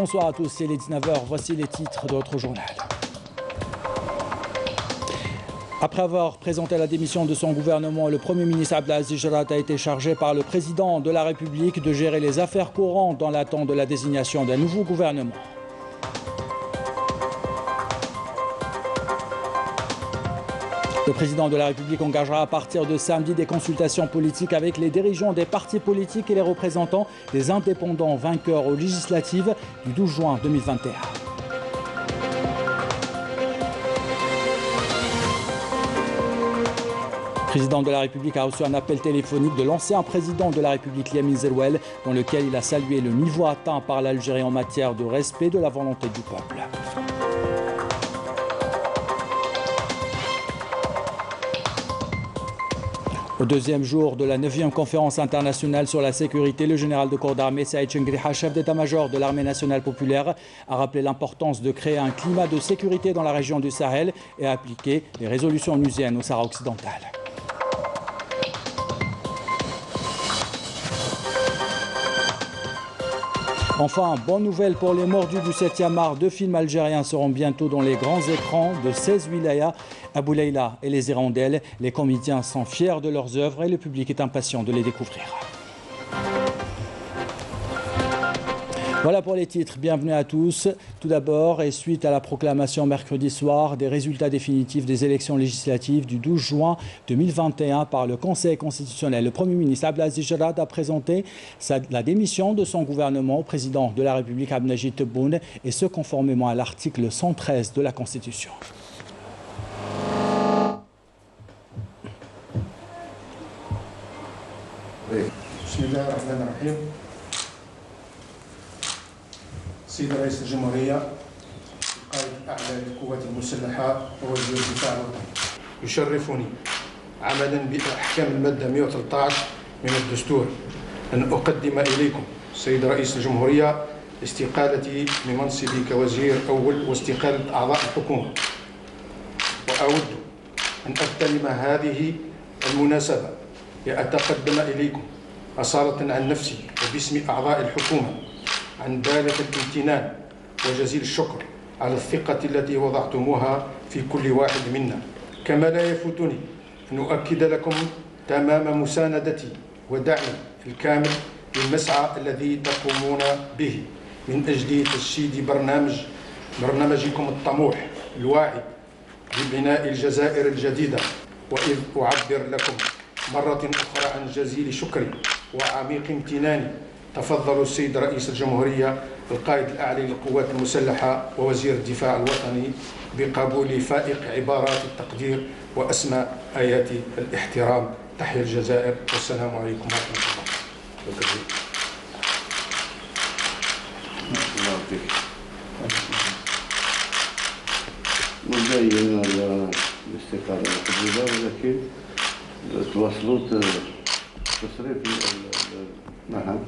Bonsoir à tous, il est 19h, voici les titres de notre journal. Après avoir présenté la démission de son gouvernement, le Premier ministre Abdelaziz Jarrat a été chargé par le président de la République de gérer les affaires courantes dans l'attente de la désignation d'un nouveau gouvernement. Le président de la République engagera à partir de samedi des consultations politiques avec les dirigeants des partis politiques et les représentants des indépendants vainqueurs aux législatives du 12 juin 2021. Le président de la République a reçu un appel téléphonique de l'ancien président de la République, Yamin Zerouel, dans lequel il a salué le niveau atteint par l'Algérie en matière de respect de la volonté du peuple. Au deuxième jour de la 9e conférence internationale sur la sécurité, le général de corps d'armée Saïd Chengriha, chef d'état-major de l'armée nationale populaire, a rappelé l'importance de créer un climat de sécurité dans la région du Sahel et à appliquer les résolutions onusiennes au Sahara occidental. Enfin, bonne nouvelle pour les mordus du 7e art. 2 films algériens seront bientôt dans les grands écrans de 16 wilayas. Abou Leïla et les Hirondelles. Les comédiens sont fiers de leurs œuvres et le public est impatient de les découvrir. Voilà pour les titres, bienvenue à tous. Tout d'abord, et suite à la proclamation mercredi soir des résultats définitifs des élections législatives du 12 juin 2021 par le Conseil constitutionnel, le Premier ministre Abdelaziz Jarrat a présenté la démission de son gouvernement au président de la République Abdelmajid Tebboune, et ce conformément à l'article 113 de la Constitution. سيد رئيس الجمهورية، قائد أعلى للقوات المسلحة ووزير الدفاع الوطني، يشرفني عملا بأحكام المادة 113 من الدستور أن أقدم إليكم سيد رئيس الجمهورية استقالتي من منصبي كوزير أول واستقالة أعضاء الحكومة. وأود أن أغتنم هذه المناسبة لأتقدم إليكم أصالة عن نفسي وباسم أعضاء الحكومة عن بالغ الامتنان وجزيل الشكر على الثقة التي وضعتموها في كل واحد منا. كما لا يفوتني أن أؤكد لكم تمام مساندتي ودعمي الكامل للمسعى الذي تقومون به من أجل تجسيد برنامجكم الطموح الواعد لبناء الجزائر الجديدة. وإذ أعبر لكم مرة أخرى عن جزيل شكري وعميق امتناني، تفضل السيد رئيس الجمهورية القائد الأعلى للقوات المسلحة ووزير الدفاع الوطني بقبول فائق عبارات التقدير وأسمى آيات الاحترام. تحيا الجزائر والسلام عليكم ورحمة الله. مبين الاستقالة الجديدة، ولكن تواصلوا تصريف المهام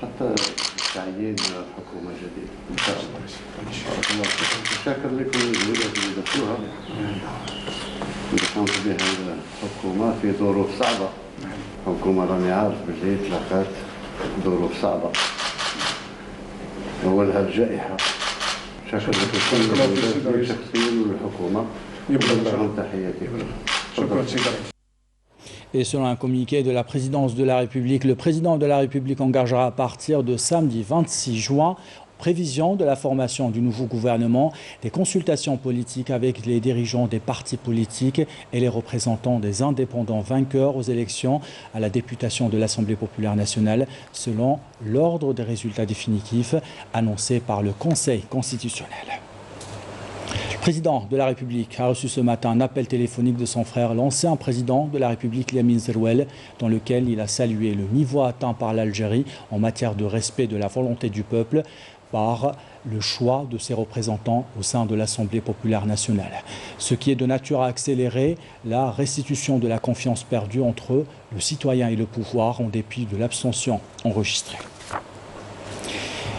حتى تعيين حكومة جديدة إن شاء الله. شاكر لكم الجهود اللي درتوها قمت بها الحكومة في ظروف صعبة. الحكومة راني عارف باللي تلاقات ظروف صعبة، أولها الجائحة. شاكر لكم شخصيا والحكومة. لهم تحياتي. شكرا سيدي. Et selon un communiqué de la présidence de la République, le président de la République engagera à partir de samedi 26 juin, en prévision de la formation du nouveau gouvernement, des consultations politiques avec les dirigeants des partis politiques et les représentants des indépendants vainqueurs aux élections à la députation de l'Assemblée populaire nationale, selon l'ordre des résultats définitifs annoncé par le Conseil constitutionnel. Le président de la République a reçu ce matin un appel téléphonique de son frère, l'ancien président de la République, Yamin Zerouel, dans lequel il a salué le niveau atteint par l'Algérie en matière de respect de la volonté du peuple par le choix de ses représentants au sein de l'Assemblée populaire nationale. Ce qui est de nature à accélérer la restitution de la confiance perdue entre le citoyen et le pouvoir en dépit de l'abstention enregistrée.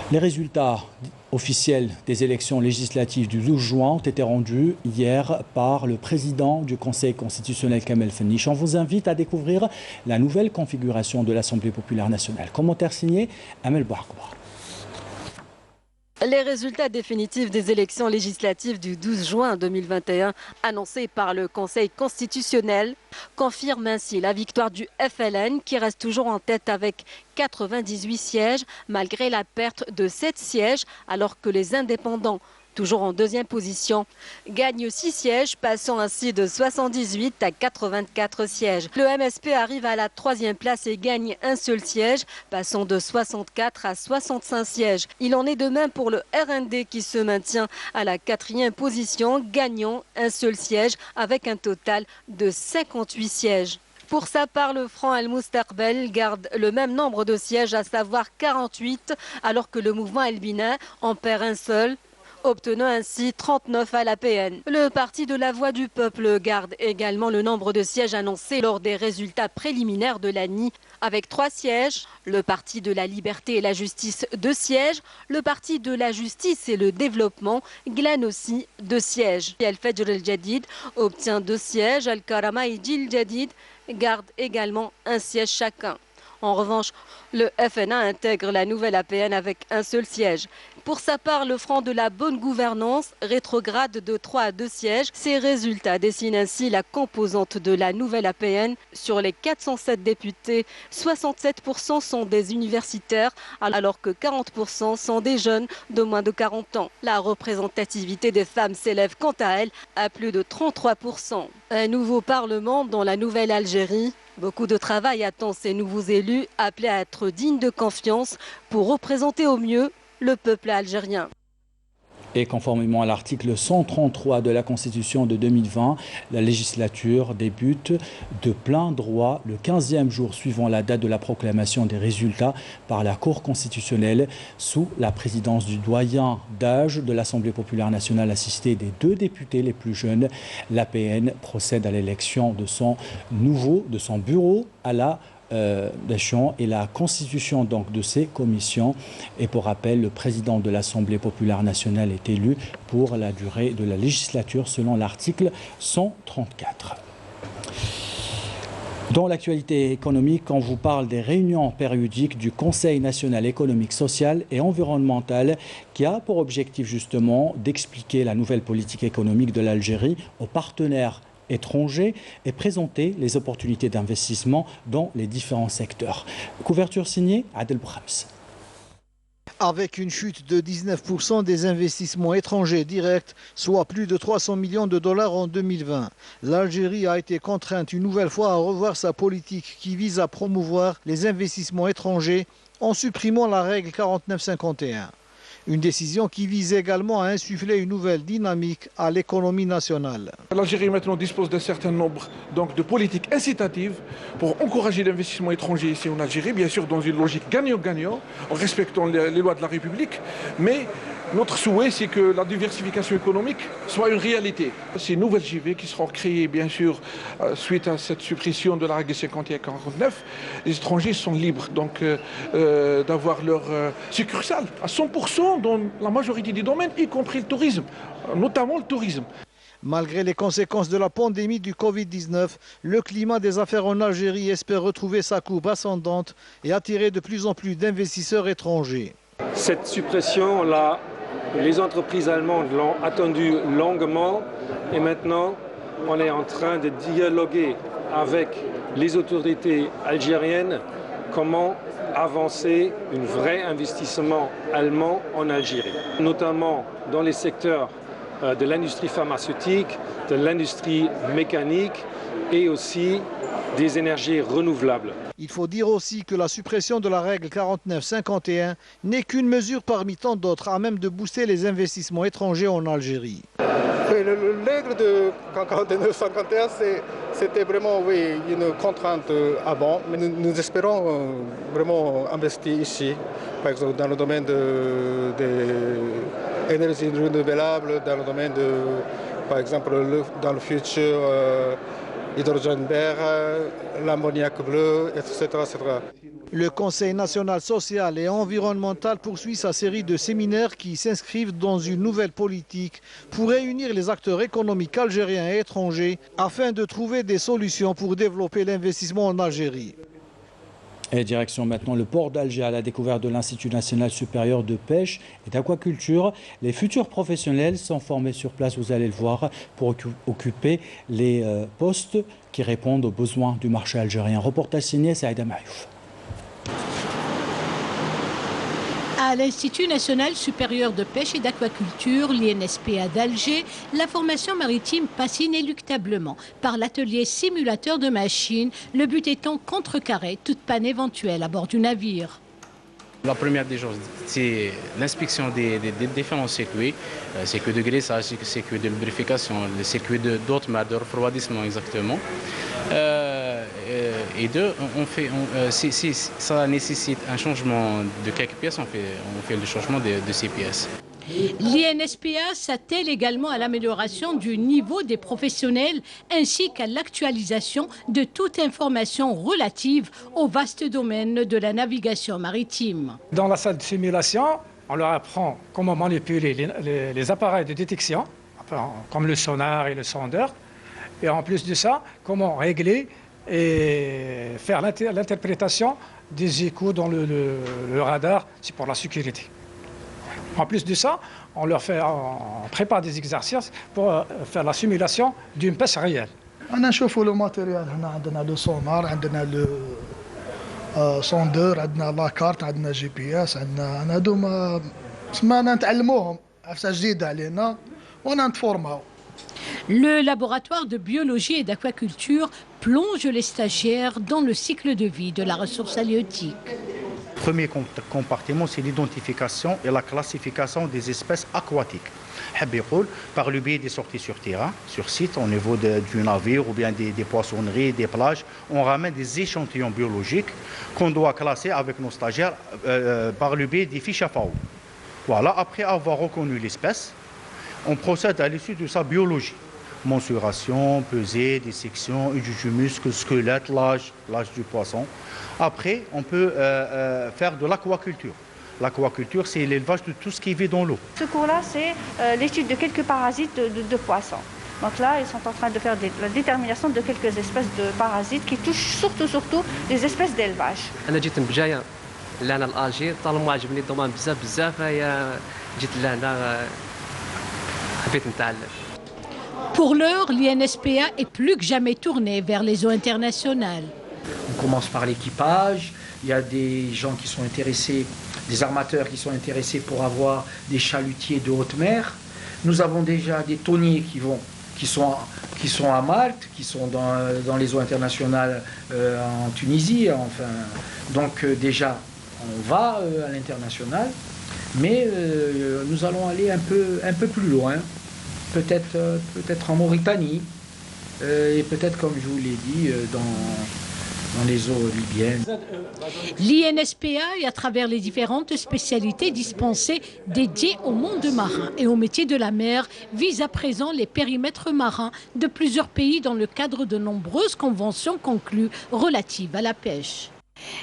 Les résultats officiels des élections législatives du 12 juin ont été rendus hier par le président du Conseil constitutionnel Kamel Fenich. On vous invite à découvrir la nouvelle configuration de l'Assemblée populaire nationale. Commentaire signé Amel Bouakba. Les résultats définitifs des élections législatives du 12 juin 2021 annoncés par le Conseil constitutionnel confirment ainsi la victoire du FLN qui reste toujours en tête avec 98 sièges malgré la perte de 7 sièges alors que les indépendants, toujours en deuxième position, gagne 6 sièges, passant ainsi de 78 à 84 sièges. Le MSP arrive à la 3e place et gagne un seul siège, passant de 64 à 65 sièges. Il en est de même pour le RND qui se maintient à la 4e position, gagnant un seul siège avec un total de 58 sièges. Pour sa part, le Front Al-Moustaqbel garde le même nombre de sièges, à savoir 48, alors que le mouvement El-Bina en perd un seul, obtenant ainsi 39 à l'APN. Le parti de la Voix du Peuple garde également le nombre de sièges annoncés lors des résultats préliminaires de l'ANI, avec 3 sièges. Le parti de la Liberté et la Justice, 2 sièges. Le parti de la Justice et le Développement glane aussi 2 sièges. Al-Fajr El-Jadid obtient 2 sièges. Al-Karama et Jil Jadid gardent également un siège chacun. En revanche, le FNA intègre la nouvelle APN avec un seul siège. Pour sa part, le Front de la Bonne Gouvernance rétrograde de 3 à 2 sièges. Ces résultats dessinent ainsi la composante de la nouvelle APN. Sur les 407 députés, 67% sont des universitaires, alors que 40% sont des jeunes de moins de 40 ans. La représentativité des femmes s'élève quant à elle à plus de 33%. Un nouveau Parlement dans la nouvelle Algérie. Beaucoup de travail attend ces nouveaux élus appelés à être dignes de confiance pour représenter au mieux le peuple algérien. Et conformément à l'article 133 de la Constitution de 2020, la législature débute de plein droit le 15e jour suivant la date de la proclamation des résultats par la Cour constitutionnelle sous la présidence du doyen d'âge de l'Assemblée populaire nationale assistée des 2 députés les plus jeunes. L'APN procède à l'élection de son bureau à la et la constitution donc de ces commissions. Et pour rappel, le président de l'Assemblée populaire nationale est élu pour la durée de la législature selon l'article 134. Dans l'actualité économique, on vous parle des réunions périodiques du Conseil national économique, social et environnemental qui a pour objectif justement d'expliquer la nouvelle politique économique de l'Algérie aux partenaires étrangers et présenter les opportunités d'investissement dans les différents secteurs. Couverture signée Adel Brahms. Avec une chute de 19% des investissements étrangers directs, soit plus de 300 millions de dollars en 2020, l'Algérie a été contrainte une nouvelle fois à revoir sa politique qui vise à promouvoir les investissements étrangers en supprimant la règle 49-51. Une décision qui vise également à insuffler une nouvelle dynamique à l'économie nationale. L'Algérie maintenant dispose d'un certain nombre de politiques incitatives pour encourager l'investissement étranger ici en Algérie, bien sûr dans une logique gagnant-gagnant, en respectant les lois de la République, mais notre souhait, c'est que la diversification économique soit une réalité. Ces nouvelles JV qui seront créées, bien sûr, suite à cette suppression de la règle 51-49, les étrangers sont libres donc d'avoir leur succursale à 100% dans la majorité des domaines, y compris le tourisme, notamment le tourisme. Malgré les conséquences de la pandémie du Covid-19, le climat des affaires en Algérie espère retrouver sa courbe ascendante et attirer de plus en plus d'investisseurs étrangers. Cette suppression, les entreprises allemandes l'ont attendue longuement et maintenant on est en train de dialoguer avec les autorités algériennes comment avancer un vrai investissement allemand en Algérie, notamment dans les secteurs de l'industrie pharmaceutique, de l'industrie mécanique et aussi des énergies renouvelables. Il faut dire aussi que la suppression de la règle 49-51 n'est qu'une mesure parmi tant d'autres à même de booster les investissements étrangers en Algérie. Oui, la règle de 49-51, c'était vraiment une contrainte avant, mais nous espérons vraiment investir ici, par exemple dans le domaine des énergies renouvelables, dans le domaine par exemple, dans le futur, hydrogène vert, l'ammoniac bleu, etc., etc. Le Conseil national social et environnemental poursuit sa série de séminaires qui s'inscrivent dans une nouvelle politique pour réunir les acteurs économiques algériens et étrangers afin de trouver des solutions pour développer l'investissement en Algérie. Et direction maintenant le port d'Alger à la découverte de l'Institut national supérieur de pêche et d'aquaculture. Les futurs professionnels sont formés sur place, vous allez le voir, pour occuper les postes qui répondent aux besoins du marché algérien. Reportage signé Saïda Mayouf. À l'Institut national supérieur de pêche et d'aquaculture, l'INSPA d'Alger, la formation maritime passe inéluctablement par l'atelier simulateur de machines, le but étant contrecarrer toute panne éventuelle à bord du navire. La première des choses, c'est l'inspection des différents circuits, circuit de graissage, circuit de lubrification, le circuit d'autres de refroidissement exactement. Et deux, si ça nécessite un changement de quelques pièces, on fait le changement de ces pièces. L'INSPA s'attelle également à l'amélioration du niveau des professionnels ainsi qu'à l'actualisation de toute information relative au vaste domaine de la navigation maritime. Dans la salle de simulation, on leur apprend comment manipuler les appareils de détection, comme le sonar et le sondeur, et en plus de ça, comment régler et faire l'interprétation des échos dans le radar, c'est pour la sécurité. En plus de ça, on prépare des exercices pour faire la simulation d'une pêche réelle. On a chauffé le matériel, on a le sonar, on a le sondeur, on a la carte, on a le GPS, on a دوما سمعنا نتعلموهم عفسه جديده علينا ونتفورماو. Le laboratoire de biologie et d'aquaculture plonge les stagiaires dans le cycle de vie de la ressource halieutique. Le premier compartiment, c'est l'identification et la classification des espèces aquatiques. Par le biais des sorties sur terrain, sur site, au niveau du navire ou bien des poissonneries, des plages, on ramène des échantillons biologiques qu'on doit classer avec nos stagiaires par le biais des fiches FAO. Voilà, après avoir reconnu l'espèce, on procède à l'issue de sa biologie. Mensuration, pesée, dissection, étude du muscle, squelette, l'âge du poisson. Après, on peut faire de l'aquaculture. L'aquaculture, c'est l'élevage de tout ce qui vit dans l'eau. Ce cours-là, c'est l'étude de quelques parasites de poissons. Donc là, ils sont en train de faire la détermination de quelques espèces de parasites qui touchent surtout les espèces d'élevage. لهنا لالجير طالما عجبني الضمان بزاف جيت لهنا حبيت نتعلم. Pour l'heure, l'INSPA est plus que jamais tournée vers les eaux internationales. On commence par l'équipage, il y a des gens qui sont intéressés, des armateurs qui sont intéressés pour avoir des chalutiers de haute mer. Nous avons déjà des tonniers qui sont à Malte, qui sont dans les eaux internationales en Tunisie. Enfin, donc déjà, on va à l'international, mais nous allons aller un peu plus loin, peut-être en Mauritanie, et peut-être, comme je vous l'ai dit, dans les eaux libyennes. L'INSPA, et à travers les différentes spécialités dispensées dédiées au monde marin et au métier de la mer, vise à présent les périmètres marins de plusieurs pays dans le cadre de nombreuses conventions conclues relatives à la pêche.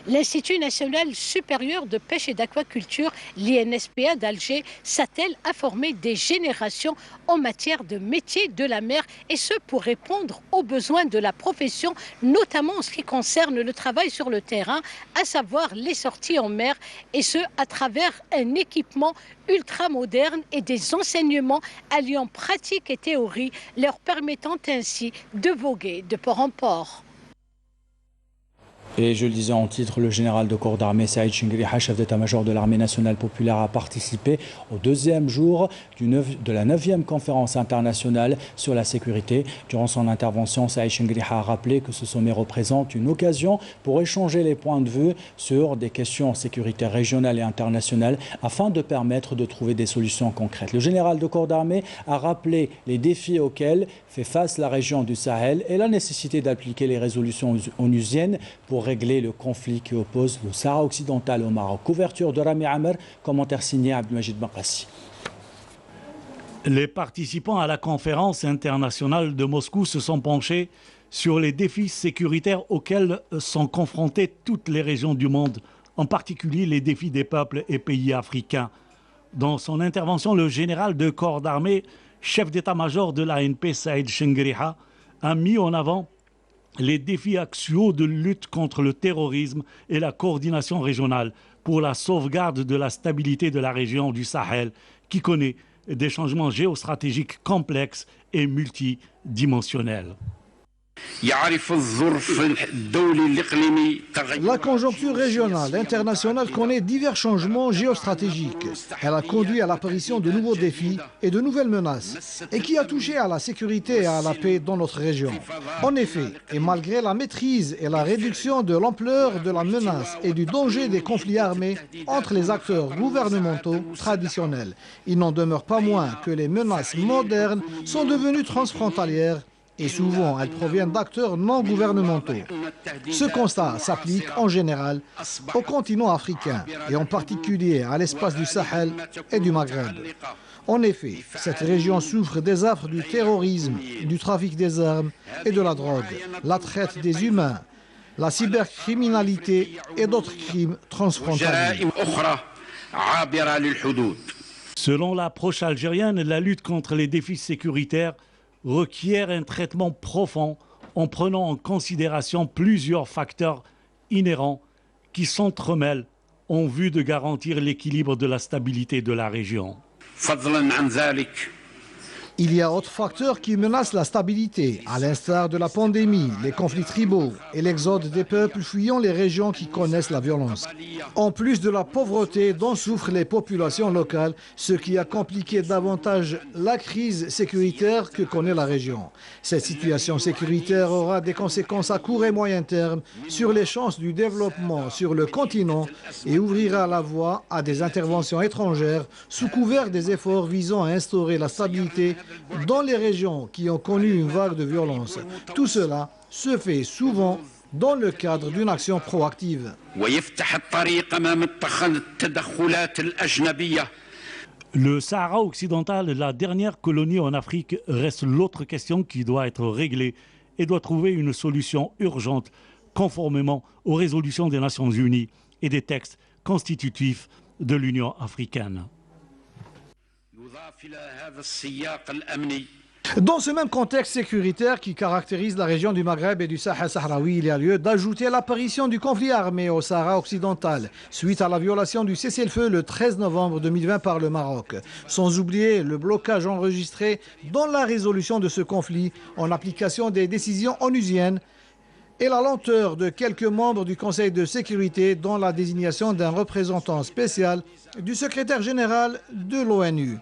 L'Institut national supérieur de pêche et d'aquaculture, l'INSPA d'Alger, s'attelle à former des générations en matière de métier de la mer, et ce pour répondre aux besoins de la profession, notamment en ce qui concerne le travail sur le terrain, à savoir les sorties en mer, et ce à travers un équipement ultra moderne et des enseignements alliant pratique et théorie, leur permettant ainsi de voguer de port en port. Et je le disais en titre, le général de corps d'armée Saïd Chingriha, chef d'état-major de l'armée nationale populaire, a participé au deuxième jour de la 9e conférence internationale sur la sécurité. Durant son intervention, Saïd Chingriha a rappelé que ce sommet représente une occasion pour échanger les points de vue sur des questions sécuritaires régionales et internationales afin de permettre de trouver des solutions concrètes. Le général de corps d'armée a rappelé les défis auxquels fait face la région du Sahel et la nécessité d'appliquer les résolutions onusiennes pour régler le conflit qui oppose le Sahara occidental au Maroc. Couverture de Rami Amer, commentaire signé Abdelmajid Bakassi. Les participants à la conférence internationale de Moscou se sont penchés sur les défis sécuritaires auxquels sont confrontées toutes les régions du monde, en particulier les défis des peuples et pays africains. Dans son intervention, le général de corps d'armée, chef d'état-major de l'ANP, Saïd Chingriha, a mis en avant les défis axiaux de lutte contre le terrorisme et la coordination régionale pour la sauvegarde de la stabilité de la région du Sahel qui connaît des changements géostratégiques complexes et multidimensionnels. La conjoncture régionale, internationale connaît divers changements géostratégiques. Elle a conduit à l'apparition de nouveaux défis et de nouvelles menaces, et qui a touché à la sécurité et à la paix dans notre région. En effet, et malgré la maîtrise et la réduction de l'ampleur de la menace et du danger des conflits armés entre les acteurs gouvernementaux traditionnels, il n'en demeure pas moins que les menaces modernes sont devenues transfrontalières et souvent elles proviennent d'acteurs non gouvernementaux. Ce constat s'applique en général au continent africain et en particulier à l'espace du Sahel et du Maghreb. En effet, cette région souffre des affres du terrorisme, du trafic des armes et de la drogue, la traite des humains, la cybercriminalité et d'autres crimes transfrontaliers. Selon l'approche algérienne, la lutte contre les défis sécuritaires requiert un traitement profond en prenant en considération plusieurs facteurs inhérents qui s'entremêlent en vue de garantir l'équilibre de la stabilité de la région. Il y a autres facteurs qui menacent la stabilité, à l'instar de la pandémie, les conflits tribaux et l'exode des peuples fuyant les régions qui connaissent la violence. En plus de la pauvreté dont souffrent les populations locales, ce qui a compliqué davantage la crise sécuritaire que connaît la région. Cette situation sécuritaire aura des conséquences à court et moyen terme sur les chances du développement sur le continent et ouvrira la voie à des interventions étrangères sous couvert des efforts visant à instaurer la stabilité dans les régions qui ont connu une vague de violence. Tout cela se fait souvent dans le cadre d'une action proactive. Le Sahara occidental, la dernière colonie en Afrique, reste l'autre question qui doit être réglée et doit trouver une solution urgente conformément aux résolutions des Nations Unies et des textes constitutifs de l'Union africaine. Dans ce même contexte sécuritaire qui caractérise la région du Maghreb et du Sahel sahraoui, il y a lieu d'ajouter l'apparition du conflit armé au Sahara occidental, suite à la violation du cessez-le-feu le 13 novembre 2020 par le Maroc. Sans oublier le blocage enregistré dans la résolution de ce conflit en application des décisions onusiennes et la lenteur de quelques membres du Conseil de sécurité dans la désignation d'un représentant spécial du secrétaire général de l'ONU,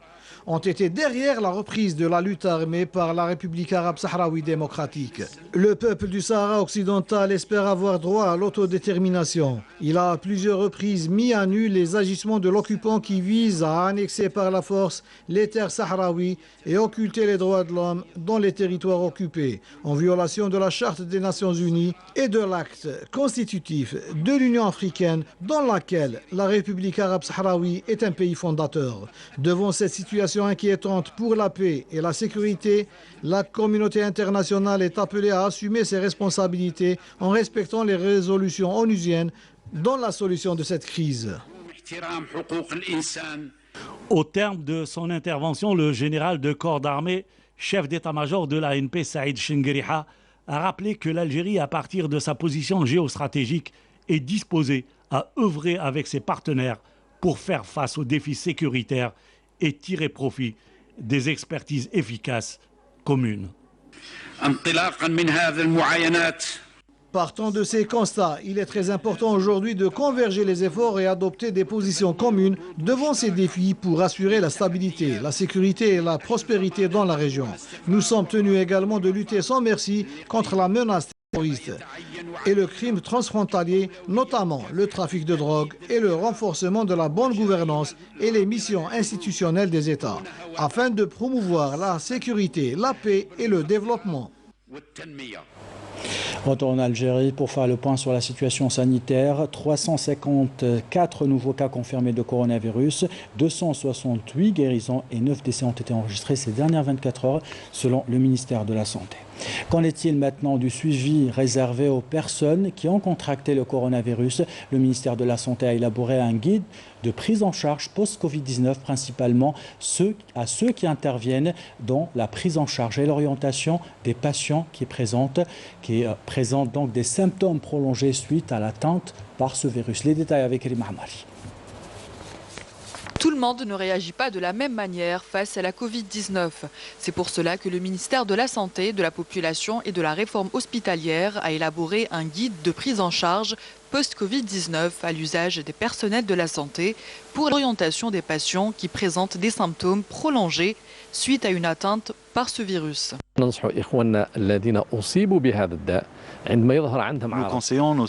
ont été derrière la reprise de la lutte armée par la République arabe sahraoui démocratique. Le peuple du Sahara occidental espère avoir droit à l'autodétermination. Il a à plusieurs reprises mis à nu les agissements de l'occupant qui vise à annexer par la force les terres sahraouies et occulter les droits de l'homme dans les territoires occupés, en violation de la Charte des Nations Unies et de l'acte constitutif de l'Union africaine dans laquelle la République arabe sahraoui est un pays fondateur. Devant cette situation inquiétante pour la paix et la sécurité, la communauté internationale est appelée à assumer ses responsabilités en respectant les résolutions onusiennes dans la solution de cette crise. Au terme de son intervention, le général de corps d'armée, chef d'état-major de l'ANP, Saïd Chengueriha, a rappelé que l'Algérie, à partir de sa position géostratégique, est disposée à œuvrer avec ses partenaires pour faire face aux défis sécuritaires et tirer profit des expertises efficaces communes. Partant de ces constats, il est très important aujourd'hui de converger les efforts et adopter des positions communes devant ces défis pour assurer la stabilité, la sécurité et la prospérité dans la région. Nous sommes tenus également de lutter sans merci contre la menace terroriste et le crime transfrontalier, notamment le trafic de drogue et le renforcement de la bonne gouvernance et les missions institutionnelles des États, afin de promouvoir la sécurité, la paix et le développement. Retour en Algérie pour faire le point sur la situation sanitaire. 354 nouveaux cas confirmés de coronavirus, 268 guérisons et 9 décès ont été enregistrés ces dernières 24 heures selon le ministère de la Santé. Qu'en est-il maintenant du suivi réservé aux personnes qui ont contracté le coronavirus? Le ministère de la Santé a élaboré un guide de prise en charge post-Covid-19, principalement à ceux qui interviennent dans la prise en charge et l'orientation des patients qui présentent donc des symptômes prolongés suite à l'atteinte par ce virus. Les détails avec Rima Hamari. Tout le monde ne réagit pas de la même manière face à la Covid-19. C'est pour cela que le ministère de la Santé, de la Population et de la Réforme hospitalière a élaboré un guide de prise en charge post-Covid-19 à l'usage des personnels de la santé pour l'orientation des patients qui présentent des symptômes prolongés suite à une atteinte par ce virus. Nous conseillons nos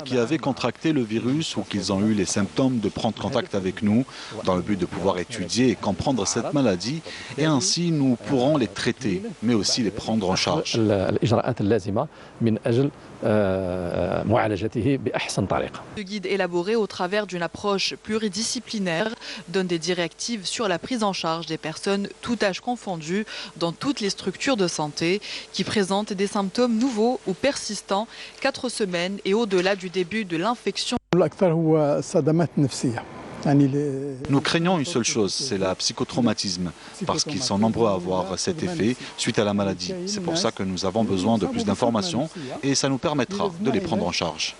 qui avaient contracté le virus ou qu'ils ont eu les symptômes de prendre contact avec nous dans le but de pouvoir étudier et comprendre cette maladie et ainsi nous pourrons les traiter mais aussi les prendre en charge. Ce guide élaboré au travers d'une approche pluridisciplinaire donne des directives sur la prise en charge des personnes tout âge confondu dans toutes les structures de santé qui présentent des symptômes nouveaux ou persistants 4 semaines et au-delà du début de l'infection. Nous craignons une seule chose, c'est la psychotraumatisme, parce qu'ils sont nombreux à avoir cet effet suite à la maladie. C'est pour ça que nous avons besoin de plus d'informations et ça nous permettra de les prendre en charge.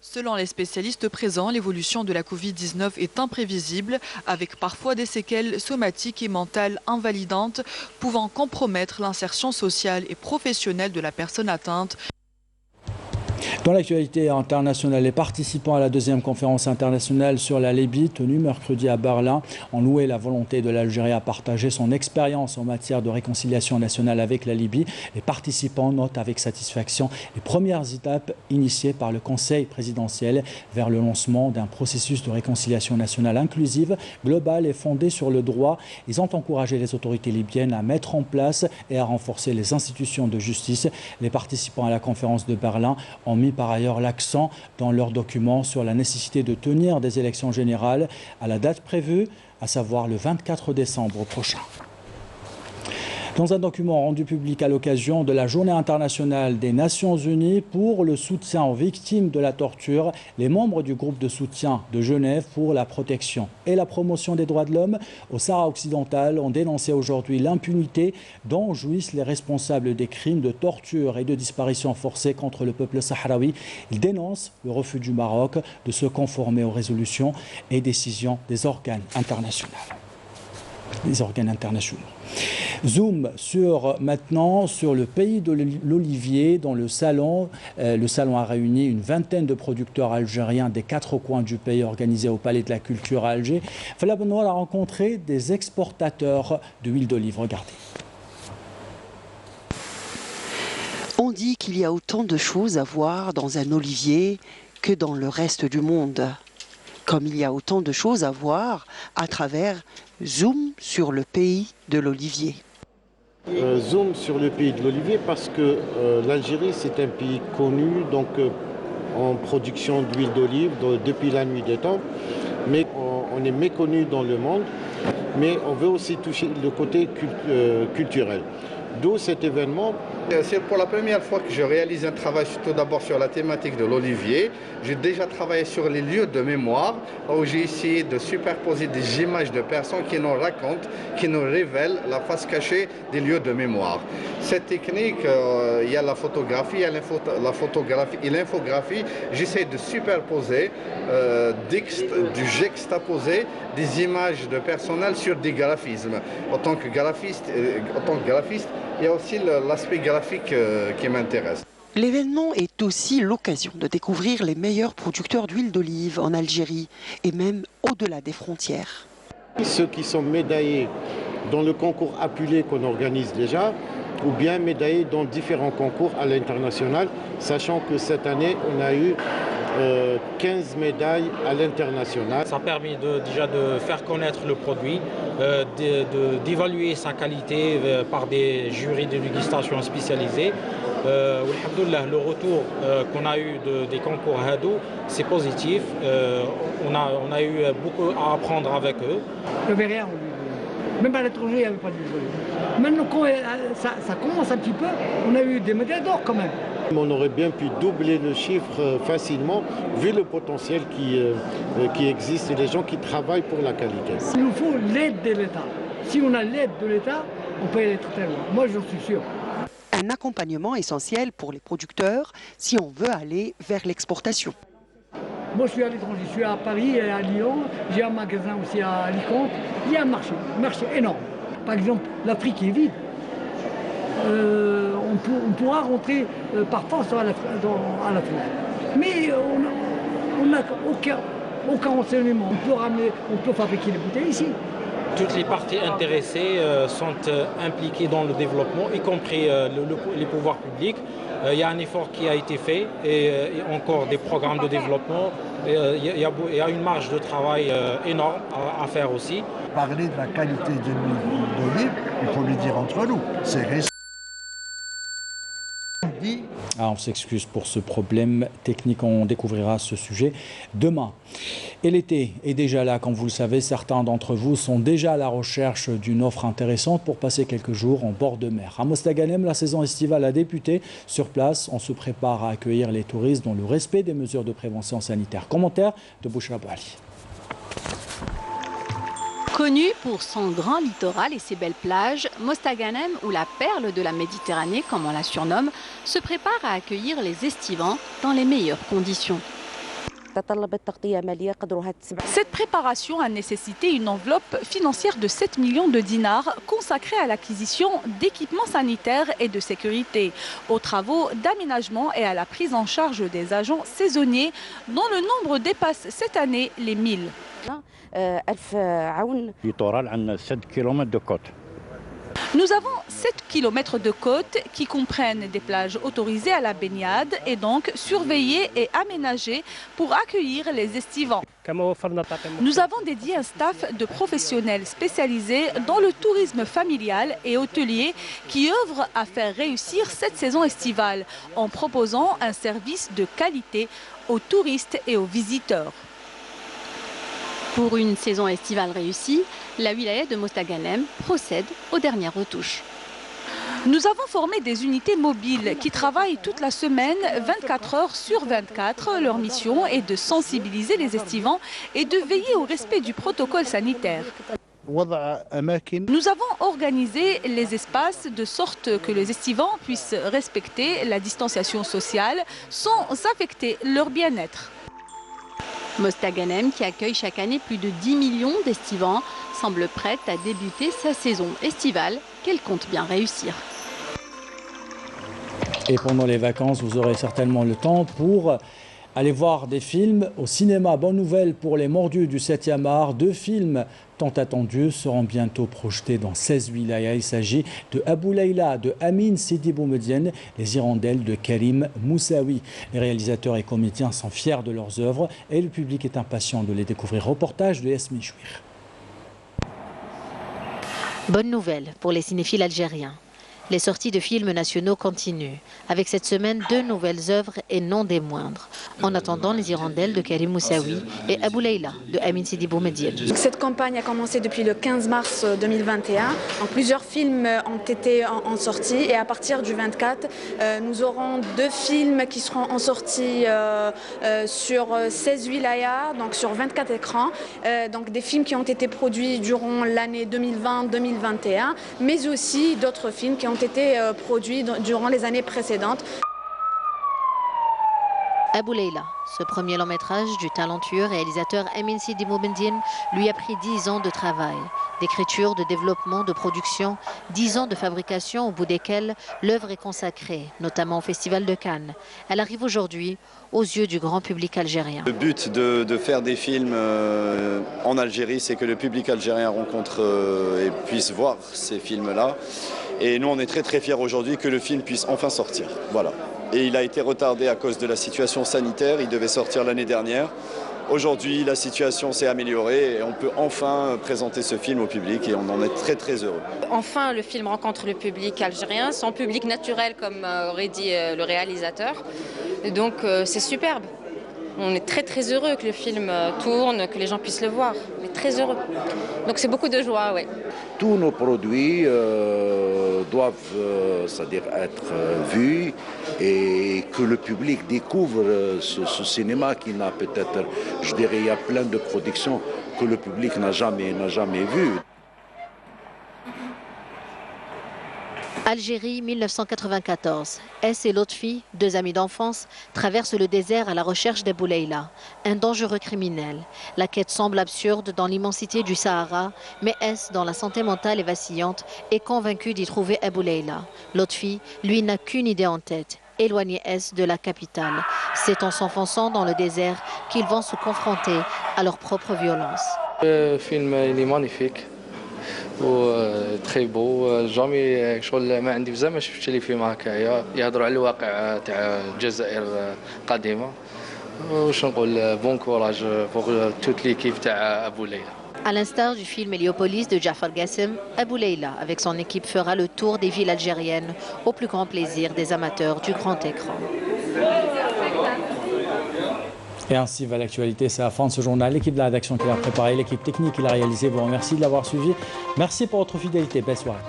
Selon les spécialistes présents, l'évolution de la Covid-19 est imprévisible, avec parfois des séquelles somatiques et mentales invalidantes, pouvant compromettre l'insertion sociale et professionnelle de la personne atteinte. Dans l'actualité internationale, les participants à la deuxième conférence internationale sur la Libye, tenue mercredi à Berlin, ont loué la volonté de l'Algérie à partager son expérience en matière de réconciliation nationale avec la Libye. Les participants notent avec satisfaction les premières étapes initiées par le Conseil présidentiel vers le lancement d'un processus de réconciliation nationale inclusive, globale et fondée sur le droit. Ils ont encouragé les autorités libyennes à mettre en place et à renforcer les institutions de justice. Les participants à la conférence de Berlin ont mis par ailleurs l'accent dans leurs documents sur la nécessité de tenir des élections générales à la date prévue, à savoir le 24 décembre prochain. Dans un document rendu public à l'occasion de la Journée internationale des Nations Unies pour le soutien aux victimes de la torture, les membres du groupe de soutien de Genève pour la protection et la promotion des droits de l'homme au Sahara occidental ont dénoncé aujourd'hui l'impunité dont jouissent les responsables des crimes de torture et de disparition forcée contre le peuple sahraoui. Ils dénoncent le refus du Maroc de se conformer aux résolutions et décisions des organes internationaux. Zoom maintenant sur le pays de l'olivier dont le salon a réuni une vingtaine de producteurs algériens des 4 coins du pays organisés au Palais de la Culture à Alger. Fala Benoît a rencontré des exportateurs d'huile d'olive. Regardez. On dit qu'il y a autant de choses à voir dans un olivier que dans le reste du monde. Comme il y a autant de choses à voir à travers Zoom sur le pays de l'olivier. Zoom sur le pays de l'olivier parce que l'Algérie c'est un pays connu donc en production d'huile d'olive depuis la nuit des temps, mais on est méconnu dans le monde, mais on veut aussi toucher le côté culturel. D'où cet événement. C'est pour la première fois que je réalise un travail tout d'abord sur la thématique de l'olivier. J'ai déjà travaillé sur les lieux de mémoire où j'ai essayé de superposer des images de personnes qui nous racontent, qui nous révèlent la face cachée des lieux de mémoire. Cette technique, il y a la photographie, il y a la photographie et l'infographie. J'essaie de superposer, de juxtaposer des images de personnel sur des graphismes. En tant que graphiste, il y a aussi l'aspect graphique qui m'intéresse. L'événement est aussi l'occasion de découvrir les meilleurs producteurs d'huile d'olive en Algérie et même au-delà des frontières. Ceux qui sont médaillés dans le concours appelé qu'on organise déjà, ou bien médaillés dans différents concours à l'international, sachant que cette année, on a eu 15 médailles à l'international. Ça a permis déjà de faire connaître le produit, d'évaluer sa qualité par des jurys de dégustation spécialisés. Alhamdoulilah, le retour qu'on a eu des concours Hado, c'est positif. On a eu beaucoup à apprendre avec eux. Le Bérien, Même à l'étranger, il n'y avait pas de livre d'olive. Maintenant, quand ça commence un petit peu, on a eu des médailles d'or quand même. On aurait bien pu doubler le chiffre facilement, vu le potentiel qui existe et les gens qui travaillent pour la qualité. Il nous faut l'aide de l'État. Si on a l'aide de l'État, on peut aller très loin. Moi, j'en suis sûr. Un accompagnement essentiel pour les producteurs si on veut aller vers l'exportation. Moi, je suis à l'étranger, je suis à Paris et à Lyon, j'ai un magasin aussi à Alicante. Il y a un marché énorme. Par exemple, l'Afrique est vide. On pourra rentrer par force à l'Afrique. Mais on n'a aucun renseignement. On peut fabriquer les bouteilles ici. Toutes les parties intéressées sont impliquées dans le développement, y compris les pouvoirs publics. Il y a un effort qui a été fait et encore des programmes de développement. Il y a une marge de travail énorme à faire aussi. Parler de la qualité de l'huile d'olive, il faut le dire entre nous. C'est récent. On s'excuse pour ce problème technique, on découvrira ce sujet demain. Et l'été est déjà là, comme vous le savez, certains d'entre vous sont déjà à la recherche d'une offre intéressante pour passer quelques jours en bord de mer. À Mostaganem, la saison estivale a débuté. Sur place, on se prépare à accueillir les touristes dans le respect des mesures de prévention sanitaire. Commentaire de Bouchra Bouali. Connu pour son grand littoral et ses belles plages, Mostaganem, ou la perle de la Méditerranée comme on la surnomme, se prépare à accueillir les estivants dans les meilleures conditions. Cette préparation a nécessité une enveloppe financière de 7 millions de dinars consacrée à l'acquisition d'équipements sanitaires et de sécurité, aux travaux d'aménagement et à la prise en charge des agents saisonniers dont le nombre dépasse cette année les 1000. Nous avons 7 km de côte qui comprennent des plages autorisées à la baignade et donc surveillées et aménagées pour accueillir les estivants. Nous avons dédié un staff de professionnels spécialisés dans le tourisme familial et hôtelier qui œuvrent à faire réussir cette saison estivale en proposant un service de qualité aux touristes et aux visiteurs. Pour une saison estivale réussie, la wilaya de Mostaganem procède aux dernières retouches. Nous avons formé des unités mobiles qui travaillent toute la semaine, 24 heures sur 24. Leur mission est de sensibiliser les estivants et de veiller au respect du protocole sanitaire. Nous avons organisé les espaces de sorte que les estivants puissent respecter la distanciation sociale sans affecter leur bien-être. Mostaganem, qui accueille chaque année plus de 10 millions d'estivants, semble prête à débuter sa saison estivale qu'elle compte bien réussir. Et pendant les vacances, vous aurez certainement le temps pour aller voir des films au cinéma. Bonne nouvelle pour les mordus du 7e art. 2 films tant attendus seront bientôt projetés dans 16 wilayas. Il s'agit de Abou Leila de Amin Sidi Boumediene, Les Hirondelles de Karim Moussaoui. Les réalisateurs et comédiens sont fiers de leurs œuvres et le public est impatient de les découvrir. Reportage de Yasmine Chouir. Bonne nouvelle pour les cinéphiles algériens. Les sorties de films nationaux continuent, avec cette semaine 2 nouvelles œuvres et non des moindres. En attendant, Les Hirondelles de Karim Moussaoui et Abou Leila de Amin Sidi Boumediene. Cette campagne a commencé depuis le 15 mars 2021. Donc, plusieurs films ont été en sortie et à partir du 24, nous aurons 2 films qui seront en sortie sur 16 wilayas, donc sur 24 écrans. Donc des films qui ont été produits durant l'année 2020-2021, mais aussi d'autres films qui ont été produits durant les années précédentes. Abou Leila, ce premier long métrage du talentueux réalisateur Amin Sidi Boumediene lui a pris 10 ans de travail, d'écriture, de développement, de production, 10 ans de fabrication au bout desquels l'œuvre est consacrée, notamment au Festival de Cannes. Elle arrive aujourd'hui aux yeux du grand public algérien. Le but de faire des films en Algérie, c'est que le public algérien rencontre et puisse voir ces films-là. Et nous, on est très très fiers aujourd'hui que le film puisse enfin sortir. Voilà. Et il a été retardé à cause de la situation sanitaire. Il devait sortir l'année dernière. Aujourd'hui, la situation s'est améliorée et on peut enfin présenter ce film au public et on en est très très heureux. Enfin, le film rencontre le public algérien, son public naturel comme aurait dit le réalisateur. Et donc c'est superbe. On est très très heureux que le film tourne, que les gens puissent le voir. On est très heureux. Donc c'est beaucoup de joie, ouais. Tous nos produits doivent c'est-à-dire être vus et que le public découvre ce cinéma qui n'a peut-être, je dirais, il y a plein de productions que le public n'a jamais vues. Algérie, 1994. S et Lotfi, deux amis d'enfance, traversent le désert à la recherche d'Abou Leila, un dangereux criminel. La quête semble absurde dans l'immensité du Sahara, mais S, dont la santé mentale est vacillante, est convaincu d'y trouver Abou Leila. Lotfi, lui, n'a qu'une idée en tête, éloigner S de la capitale. C'est en s'enfonçant dans le désert qu'ils vont se confronter à leur propre violence. Le film il est magnifique. وتري بو جامي شغل ما عندي بزاف ما شفتش لي فيلم هكايا يهضروا على الواقع تاع الجزائر القديمه واش نقول بون كوراج بور توت ليكيب تاع ابو ليلى. À l'instar du film Héliopolis de Jafar Gassem, Abou Leila, avec son équipe, fera le tour des villes algériennes au plus grand plaisir des amateurs du grand écran. Et ainsi va l'actualité, c'est la fin de ce journal. L'équipe de la rédaction qui l'a préparé, l'équipe technique qui l'a réalisé, vous remercie de l'avoir suivi. Merci pour votre fidélité, belle soirée.